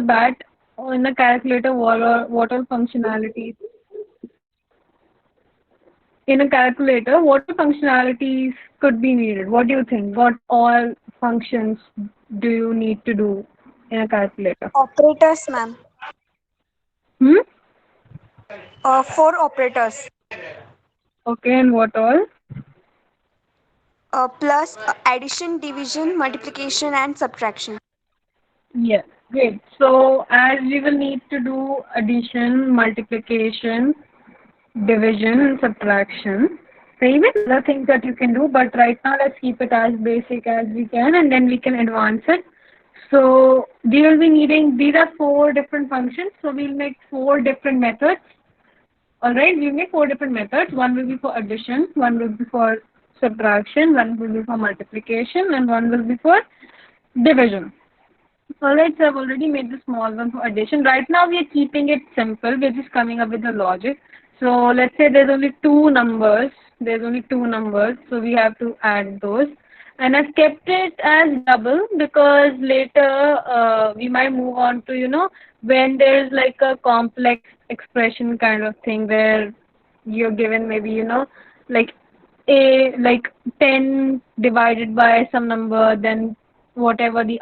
that in the calculator, what all functionalities in a calculator, what all functionalities could be needed? What do you think? What all functions do you need to do in a calculator? Operators, ma'am. Hmm? Four operators. Okay, and what all? Plus addition, division, multiplication, and subtraction. Yes, great. So as we will need to do addition, multiplication, division, and subtraction. There are even other things that you can do, but right now let's keep it as basic as we can, and then we can advance it. So we will be needing, these are four different functions, so we'll make four different methods. Alright, we'll make four different methods. One will be for addition, one will be for subtraction, one will be for multiplication, and one will be for division. Alright, so I've already made the small one for addition. Right now we are keeping it simple. We're just coming up with the logic. So let's say there's only two numbers. There's only two numbers, so we have to add those. And I've kept it as double because later we might move on to, when there's like a complex expression kind of thing where you're given maybe, like like 10 divided by some number, then whatever the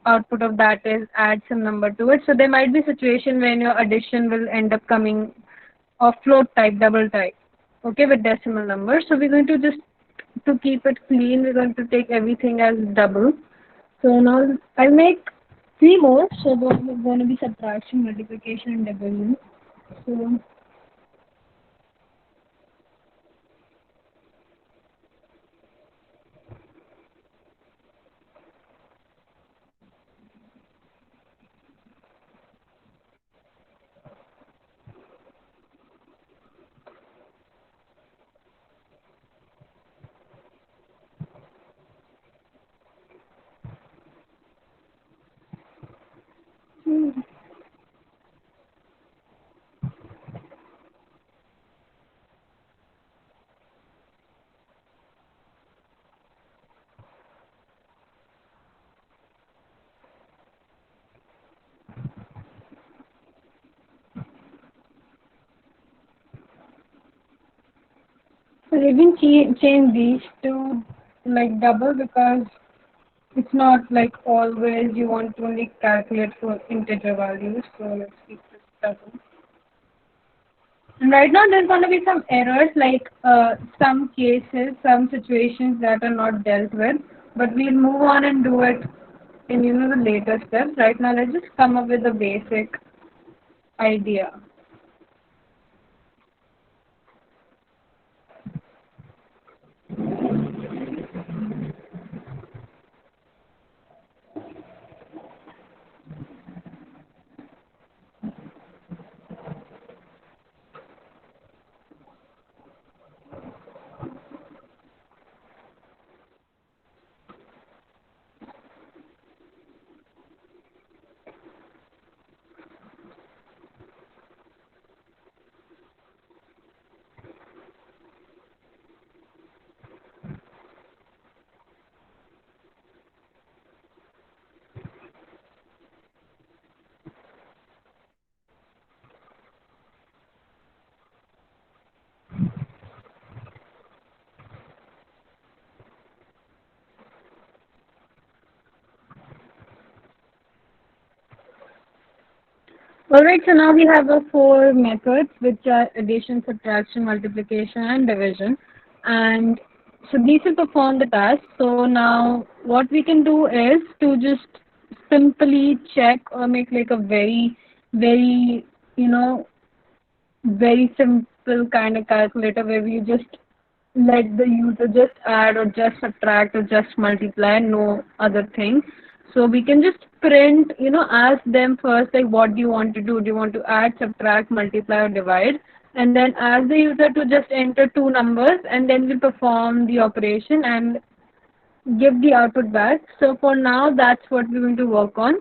output of that is, add some number to it. So there might be a situation when your addition will end up coming of float type, double type, okay, with decimal numbers. So we're going to just, to keep it clean, we're going to take everything as double. So now I'll make three more. So those are going to be subtraction, multiplication, and division. So we can change these to like double because it's not like always you want to only calculate for integer values. So let's keep this double. And right now there's going to be some errors like some cases, some situations that are not dealt with, but we'll move on and do it in the later steps. Right now let's just come up with a basic idea. Alright, so now we have four methods which are addition, subtraction, multiplication, and division. And so these will perform the task. So now what we can do is to just simply check or make like a very, very, very simple kind of calculator where we just let the user just add or just subtract or just multiply, no other thing. So we can just print, ask them first like what do you want to do? Do you want to add, subtract, multiply, or divide? And then ask the user to just enter two numbers and then we'll perform the operation and give the output back. So for now that's what we're going to work on.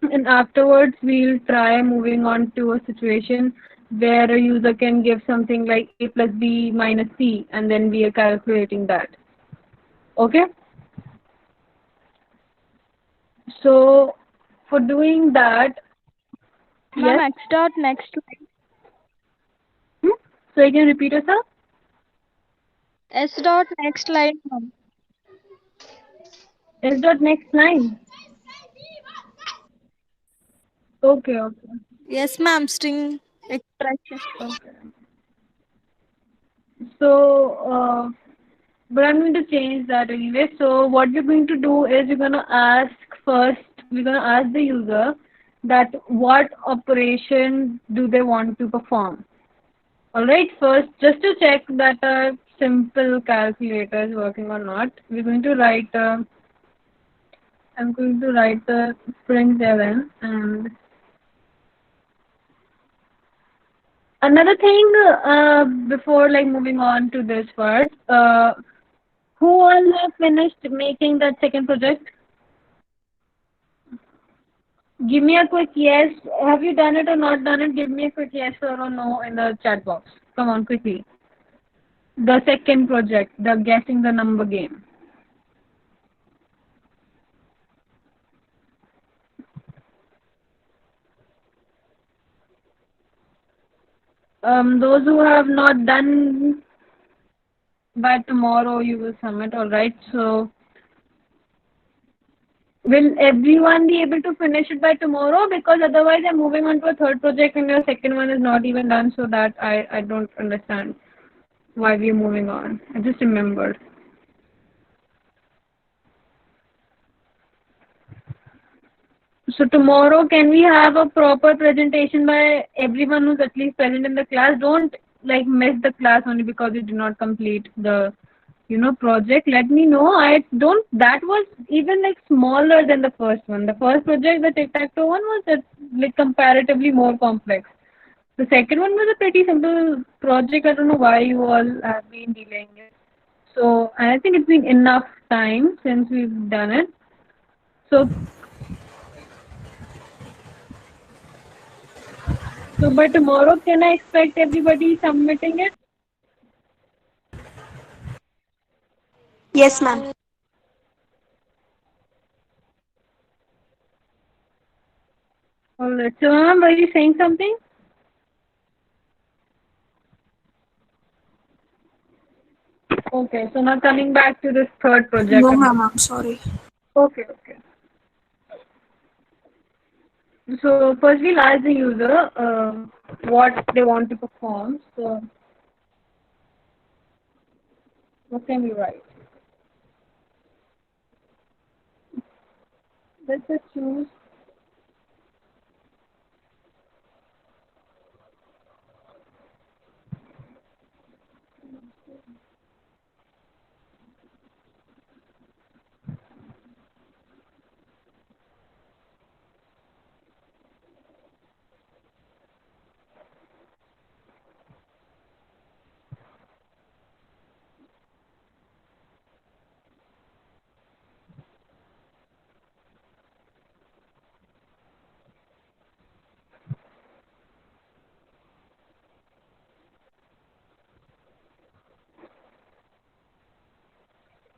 And afterwards, we'll try moving on to a situation where a user can give something like a plus b minus c, and then we are calculating that. Okay? So for doing that, Ma'am, yes. X dot next line. Hmm? So you can repeat yourself. S dot next line, ma'am. S dot next line. Okay, okay, Yes, ma'am. String extraction. okay. So, but I'm going to change that anyway. So what we're going to do is we're going to ask first, we're going to ask the user that what operation do they want to perform. Alright, first, just to check that a simple calculator is working or not, we're going to write, I'm going to write the print 7 and another thing, before like moving on to this part, who all have finished making that second project? Give me a quick yes. Have you done it or not done it? Give me a quick yes or no in the chat box. Come on, quickly. The second project, the guessing the number game. Those who have not done by tomorrow, you will submit. All right. So, will everyone be able to finish it by tomorrow? Because otherwise, I'm moving on to a third project, and your second one is not even done. So that I don't understand why we're moving on. I just remembered. So tomorrow, can we have a proper presentation by everyone who's at least present in the class? Don't like miss the class only because you did not complete the, project. Let me know. I don't. That was even like smaller than the first one. The first project, the tic-tac-toe one, was like comparatively more complex. The second one was a pretty simple project. I don't know why you all have been delaying it. So I think it's been enough time since we've done it. So So by tomorrow, can I expect everybody submitting it? Yes, ma'am. Alright. So ma'am, were you saying something? Okay. So now coming back to this third project. No, ma'am. I'm sorry. Okay. Okay. So first we'll ask the user what they want to perform. So what can we write? Let's just choose.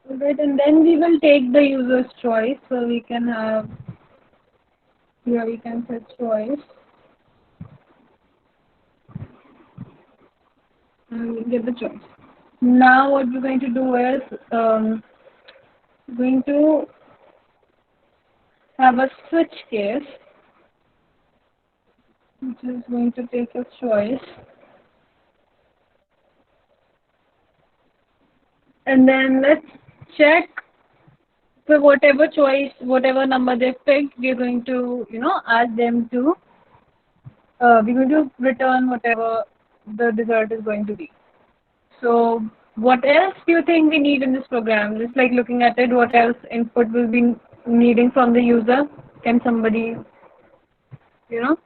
Alright, and then we will take the user's choice. So we can have here we can set choice and we'll get the choice. Now what we're going to do is going to have a switch case which is going to take a choice and then let's check for whatever choice, whatever number they picked, we're going to, ask them to, we're going to return whatever the result is going to be. So what else do you think we need in this program? Just like looking at it, what else input will be needing from the user? Can somebody, you know,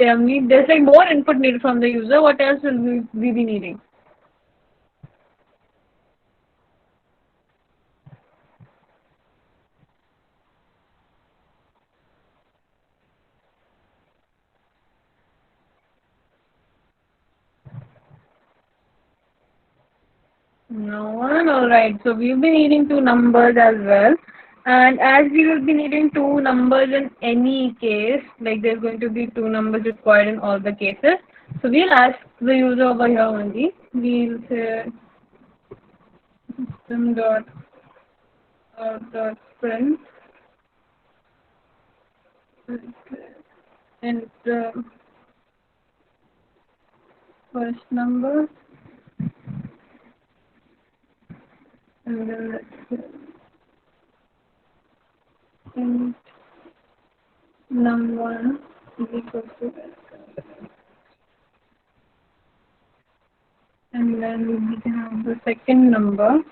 tell me? There's like more input needed from the user. What else will we be needing? No one? Alright. So we've been needing two numbers as well. And as we will be needing two numbers in any case, like there's going to be two numbers required in all the cases. So we'll ask the user over here only. We'll say system dot print and the first number, and then let's say int num1 is equal to s. And then we can have the second number.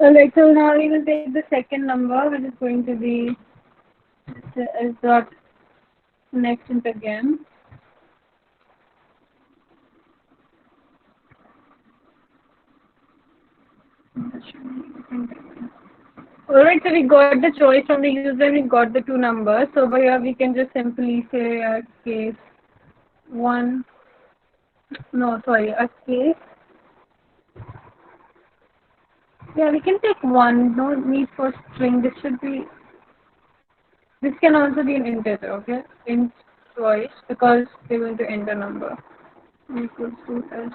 Alright, so now we will take the second number, which is going to be s dot next int again. Alright, so we got the choice from the user, we got the two numbers. So over here we can just simply say a case 1, no sorry, a case. Yeah, we can take 1, no need for string. This can also be an integer, okay? Int choice, because we're going to enter number equals to s.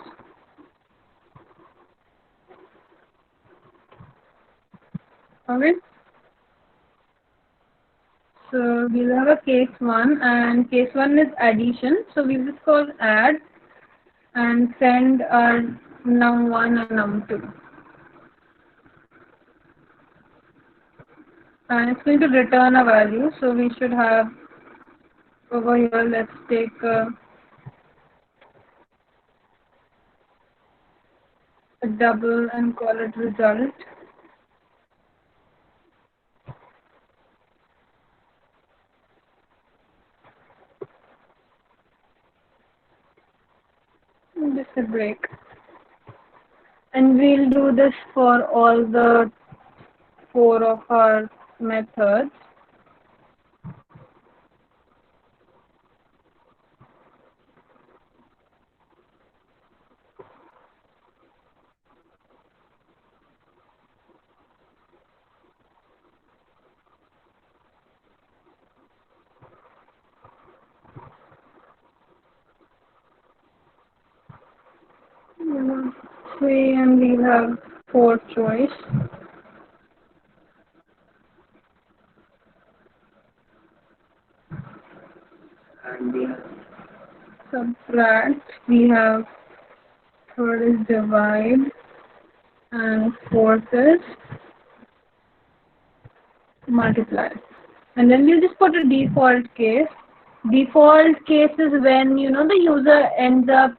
Okay. So we'll have a case 1, and case 1 is addition. So we'll just call add and send our num1 and num2. And it's going to return a value. So we should have over here, let's take a double and call it result. Just a break. And we'll do this for all the 4 of our methods. Three, and we'll have 4 choice. And we have subtract. We have third is divide, and fourth is multiply. And then we'll just put a default case. Default case is when the user ends up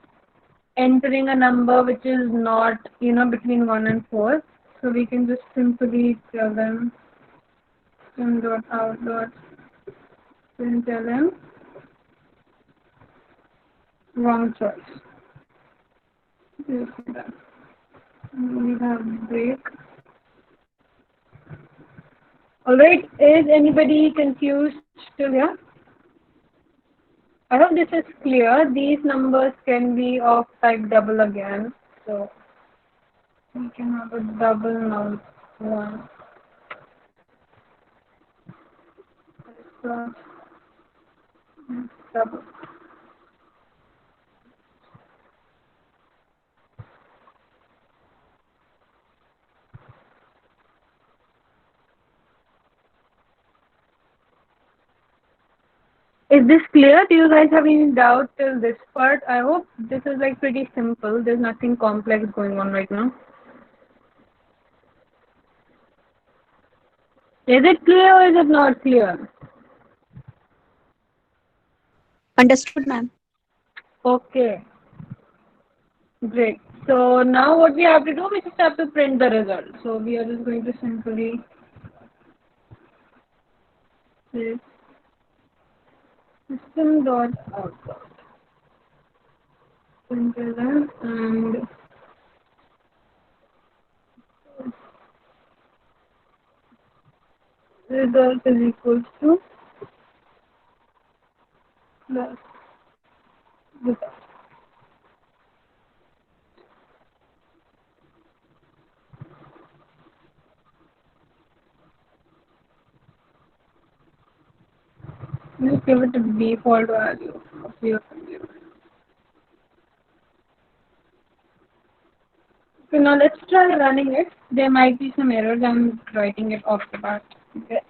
entering a number which is not between 1 and 4. So we can just simply tell them system.out.println wrong choice. We have break. Alright, is anybody confused still here? I hope this is clear. These numbers can be of type double again. So we can have a double num1 plus double. Is this clear? Do you guys have any doubt till this part? I hope this is like pretty simple. There's nothing complex going on right now. Is it clear or is it not clear? Understood, ma'am. Okay, great. So now what we have to do, we just have to print the result. So we are just going to simply say system.out println and result is equals to plus result. Just give it a default value of your computer. So now let's try running it. There might be some errors. I'm writing it off the bat. Okay.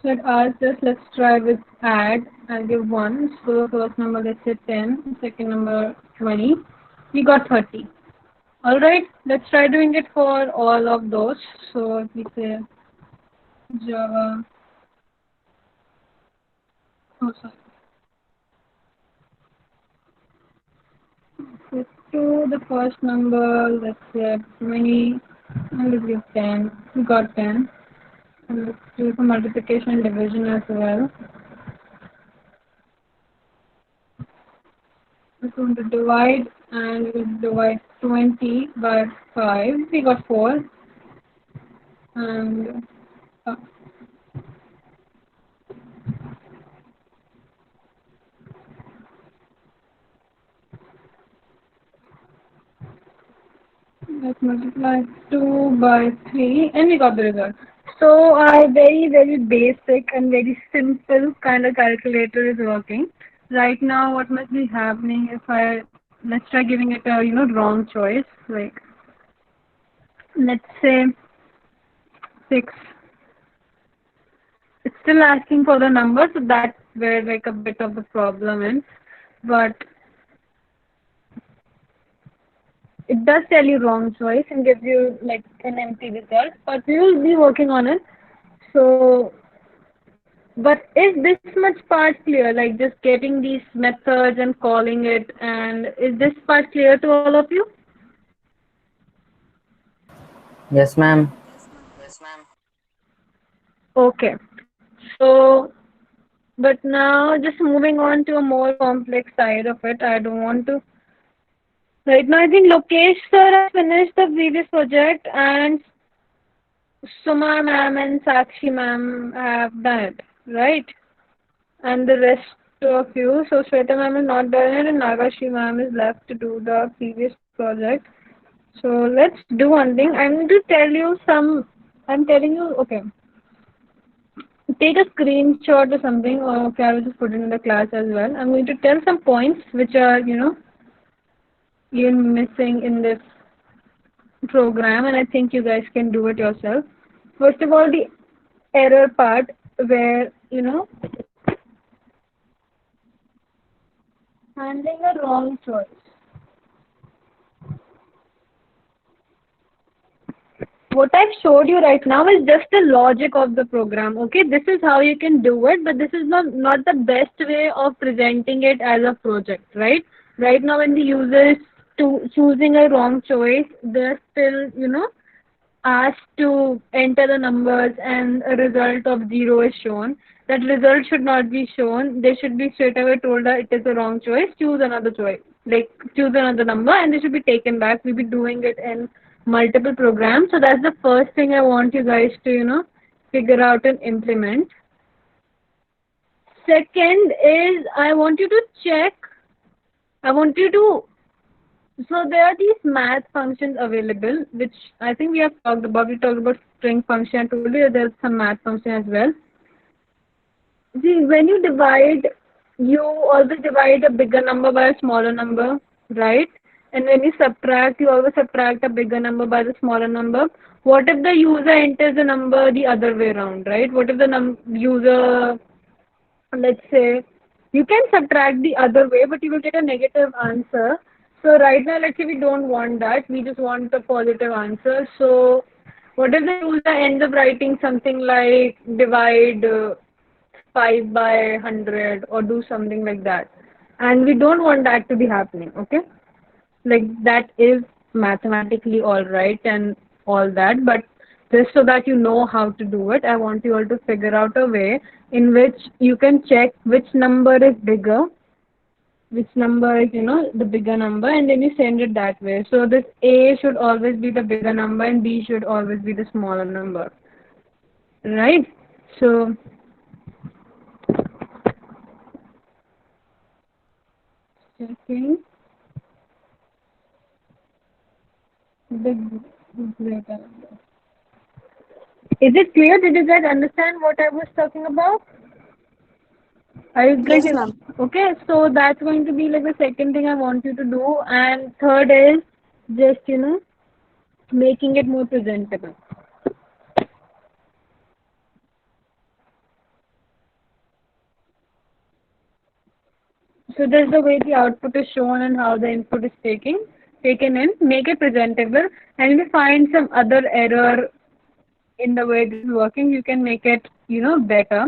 So it asks us, let's try with add. I'll give 1. So the first number, let's say 10. Second number, 20. We got 30. Alright, let's try doing it for all of those. So if we say Java, oh sorry. So to the first number, let's say 20. And let's give 10. We got 10. And let's do some multiplication and division as well. We're going to divide, and we will divide 20 by 5. We got 4. And let's multiply 2 by 3, and we got the result. So our very basic and very simple kind of calculator is working. Right now, what must be happening if let's try giving it a wrong choice, like let's say 6. It's still asking for the number, so that's where like a bit of the problem is. But it does tell you wrong choice and gives you like an empty result. But we will be working on it. So, but is this much part clear? Like just getting these methods and calling it, and is this part clear to all of you? Yes, ma'am. Okay. So, but now just moving on to a more complex side of it. I don't want to. Right now, I think Lokesh sir has finished the previous project, and Suma ma'am and Sakshi ma'am have done it, right? And the rest of you, so Shweta ma'am is not done it, and Nagashi ma'am is left to do the previous project. So let's do one thing. I'm going to tell you some. I'm telling you, okay. Take a screenshot or something, or okay, I will just put it in the class as well. I'm going to tell some points which are, even missing in this program, and I think you guys can do it yourself. First of all, the error part where, handling a wrong choice. What I've showed you right now is just the logic of the program. Okay, this is how you can do it, but this is not the best way of presenting it as a project, right? Right now, when the user is choosing a wrong choice, they're still, asked to enter the numbers and a result of 0 is shown. That result should not be shown. They should be straight away told that it is a wrong choice, choose another choice. Like choose another number and they should be taken back. We'll be doing it in multiple programs. So that's the first thing I want you guys to, figure out and implement. Second is I want you to check, I want you to so there are these math functions available, which I think we have talked about. We talked about string function. I told you there's some math function as well. See, when you always divide a bigger number by a smaller number, right? And when you subtract, you always subtract a bigger number by the smaller number. What if the user enters the number the other way around, right? What if the user, let's say, you can subtract the other way, but you will get a negative answer. So right now, let's say we don't want that. We just want a positive answer. So what if the user ends up writing something like divide 5 by 100 or do something like that? And we don't want that to be happening, okay? Like that is mathematically all right and all that, but just so that you know how to do it, I want you all to figure out a way in which you can check which number is bigger, which number is, the bigger number, and then you send it that way. So this A should always be the bigger number and B should always be the smaller number, right? So checking the greater number. Is it clear? Did you guys understand what I was talking about? Are you guys Yes, ma'am. okay? So that's going to be like the second thing I want you to do, and third is just making it more presentable. So this is the way the output is shown and how the input is taken in. Make it presentable, and if you find some other error in the way this is working, you can make it better.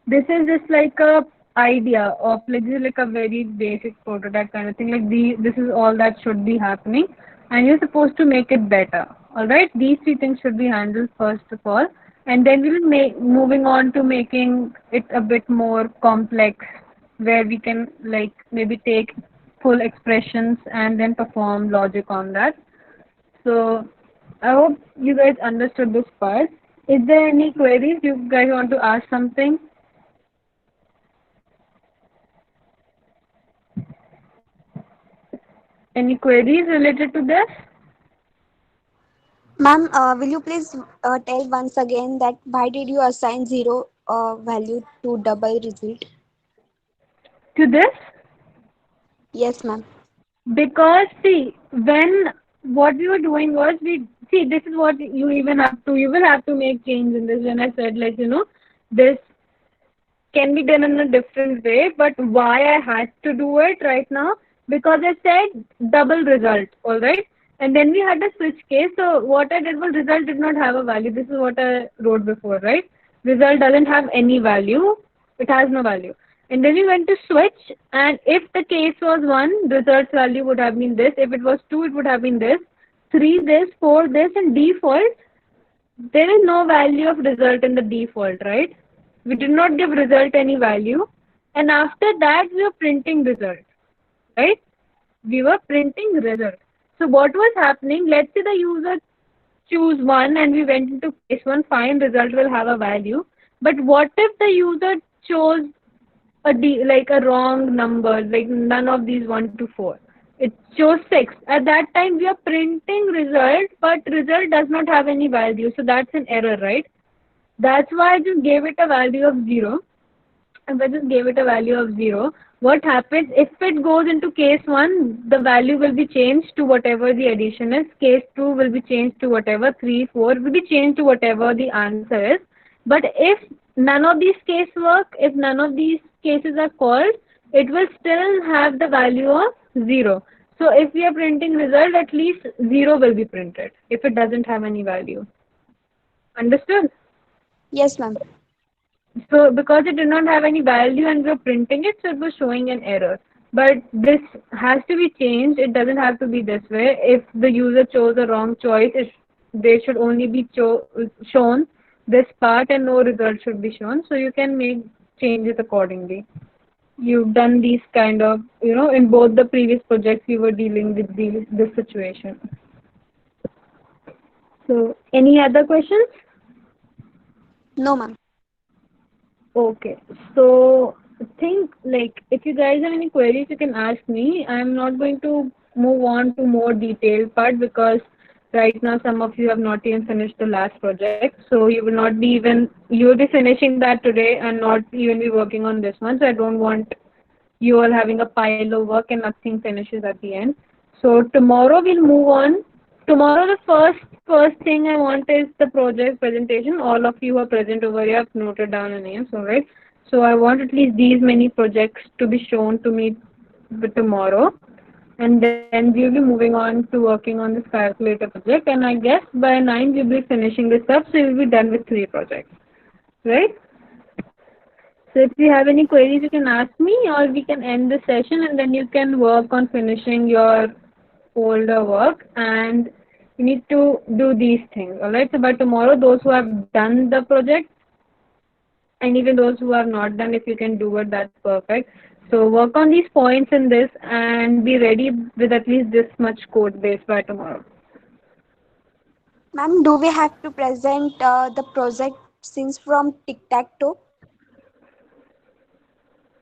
This is just like a idea of like this is like a very basic prototype kind of thing. Like this is all that should be happening, and you're supposed to make it better. All right, these three things should be handled first of all, and then we'll make moving on to making it a bit more complex, where we can like maybe take full expressions and then perform logic on that. So I hope you guys understood this part. Is there any queries? You guys want to ask something? Any queries related to this? Ma'am, will you please tell once again that why did you assign zero value to double result? To this? Yes, ma'am. Because see, when what we were doing was we see this is what you will have to make change in this. When I said like this can be done in a different way, but why I had to do it right now? Because I said double result, all right? And then we had a switch case. So what I did was result did not have a value. This is what I wrote before, right? Result doesn't have any value. It has no value. And then we went to switch, and if the case was 1, results value would have been this. If it was 2, it would have been this. 3, this. 4, this. And default, there is no value of result in the default, right? We did not give result any value. And after that, we were printing result, right? We were printing result. So what was happening, let's say the user choose 1 and we went into case 1, fine, result will have a value. But what if the user chose like a wrong number, like none of these 1 to 4? It chose 6. At that time, we are printing result, but result does not have any value. So that's an error, right? That's why I just gave it a value of 0. If I just gave it a value of 0, what happens if it goes into case 1, the value will be changed to whatever the addition is. Case 2 will be changed to whatever, 3, 4 will be changed to whatever the answer is. But if none of these cases work, if none of these cases are called, it will still have the value of 0. So if we are printing result, at least 0 will be printed if it doesn't have any value. Understood? Yes, ma'am. So because it did not have any value and we were printing it, so it was showing an error. But this has to be changed. It doesn't have to be this way. If the user chose a wrong choice, they should only be shown this part and no result should be shown. So you can make changes accordingly. You've done these kind of, in both the previous projects we were dealing with this situation. So any other questions? No, ma'am. Okay, so I think like if you guys have any queries, you can ask me. I'm not going to move on to more detailed part because right now some of you have not even finished the last project. So you will be finishing that today and not even be working on this one. So I don't want you are having a pile of work and nothing finishes at the end. So tomorrow we'll move on. Tomorrow the first thing I want is the project presentation. All of you are present over here. I've noted down your names, alright? So I want at least these many projects to be shown to me tomorrow, and then we'll be moving on to working on this calculator project, and I guess by 9 we'll be finishing this up, so we'll be done with 3 projects, right? So if you have any queries, you can ask me, or we can end the session and then you can work on finishing your older work, and you need to do these things, alright? So by tomorrow, those who have done the project, and even those who have not done, if you can do it, that's perfect. So work on these points in this and be ready with at least this much code base by tomorrow. Ma'am, do we have to present the project since from tic-tac-toe?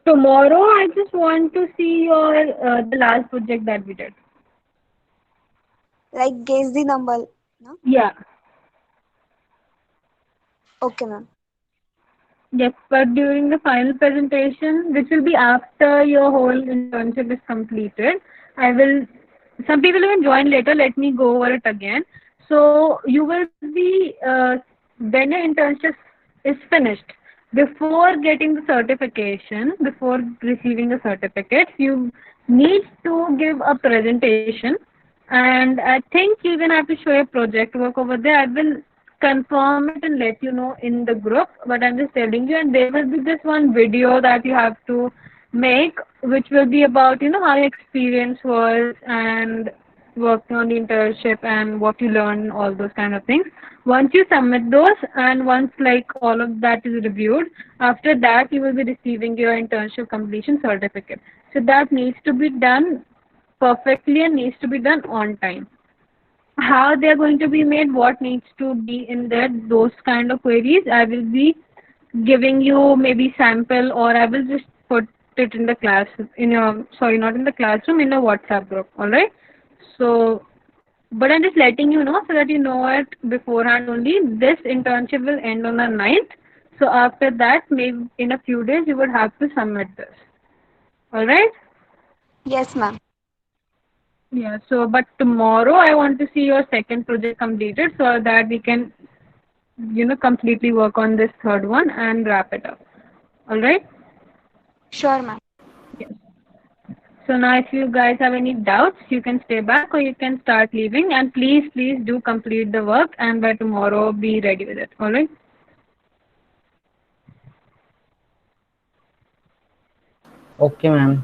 Tomorrow, I just want to see your the last project that we did. Like guess the number, no? Yeah. Okay, ma'am. Yes, but during the final presentation, which will be after your whole internship is completed, I will, some people will join later, let me go over it again. So you will be, when your internship is finished, before getting the certification, before receiving the certificate, you need to give a presentation, and I think you're going to have to show your project work over there. I will confirm it and let you know in the group, but I'm just telling you, and there will be this one video that you have to make, which will be about, how your experience was and working on the internship and what you learned, all those kind of things. Once you submit those and once like all of that is reviewed, after that you will be receiving your internship completion certificate. So that needs to be done perfectly and needs to be done on time. How they're going to be made, what needs to be in there, those kind of queries, I will be giving you maybe sample, or I will just put it in the class, in your, sorry, not in the classroom, in a WhatsApp group, alright? So, but I'm just letting you know so that you know it beforehand only. This internship will end on the 9th. So after that, maybe in a few days, you would have to submit this. Alright? Yes, ma'am. Yeah, so but tomorrow I want to see your second project completed so that we can, completely work on this third one and wrap it up. Alright? Sure, ma'am. Yes. So now if you guys have any doubts, you can stay back or you can start leaving, and please do complete the work, and by tomorrow be ready with it. Alright? Okay, ma'am.